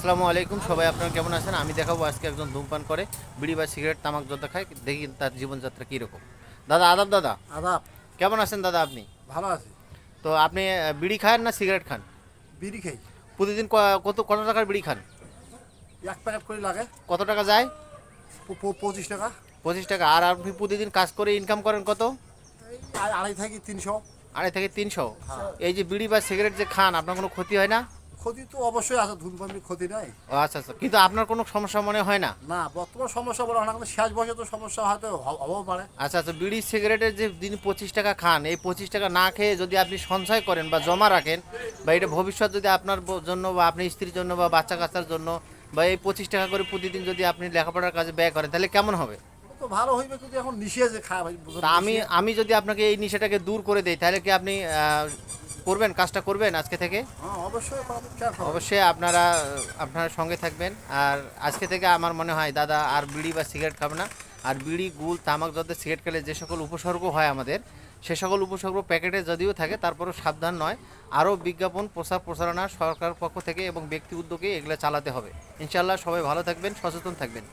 আসসালামু আলাইকুম, সবাই আপনারা কেমন আছেন? আমি দেখাবো আজকে একজন ধূমপান করে বিড়ি বা সিগারেট তামাক যত খায়, দেখি তার জীবনযাত্রা কীরকম। দাদা আদাব দাদা। আদাব। কেমন আছেন দাদা আপনি? ভালো আছি। তো আপনি বিড়ি খান না সিগারেট খান? বিড়ি খাই। প্রতিদিন কত টাকার বিড়ি খান? এক প্যাকেট করে লাগে। কত টাকা যায়? 25 টাকা। 25 টাকা। আর আপনি প্রতিদিন কাজ করে ইনকাম করেন কত? এই আড়াই থেকে 300। 250 থেকে 300। হ্যাঁ। এই যে বিড়ি বা সিগারেট যে খান, আপনার কোনো ক্ষতি হয় না? ক্ষতি তো অবশ্যই আছে, ধূমপানের ক্ষতি নাই। ও আচ্ছা আচ্ছা, কিন্তু আপনার কোনো সমস্যা মনে হয় না? না, বর্তমান সমস্যা বলা হয় না, কিন্তু শেষ বয়সে তো সমস্যা হয়তো হবেও পারে। আচ্ছা আচ্ছা, বিড়ি সিগারেটের যে দিন 25 টাকা খান, এই 25 টাকা না খেয়ে যদি আপনি সঞ্চয় করেন বা জমা রাখেন, বা এটা ভবিষ্যৎ যদি আপনার জন্য বা আপনার স্ত্রীর জন্য বা বাচ্চা কাচ্চার জন্য, বা এই 25 টাকা করে প্রতিদিন যদি আপনি লেখাপড়ার কাজে ব্যয় করেন, তাহলে কেমন হবে? তো ভালো হইবে, কিন্তু এখন নিষিয়ে যে খায় ভাই, তা আমি আমি যদি আপনাকে এই নেশাটাকে দূর করে দেই, তাহলে কি আপনি করবেন, কাজটা করবেন আজকে থেকে? হ্যাঁ, অবশ্যই পাবো, কেন খাবো না? অবশ্যই আপনারা আপনার সঙ্গে থাকবেন। আর আজকে থেকে আমার মনে হয় দাদা আর বিড়ি বা সিগারেট খাবে না। আর বিড়ি, গুল, তামাক যাতে সিগারেট খেলে যে সকল উপসর্গ হয় আমাদের, সে সকল উপসর্গ প্যাকেটে যদিও থাকে, তারপরেও সাবধান নয়। আরও বিজ্ঞাপন প্রচারণা সরকার পক্ষ থেকে এবং ব্যক্তি উদ্যোগে এগুলো চালাতে হবে। ইনশাআল্লাহ সবাই ভালো থাকবেন, সচেতন থাকবেন।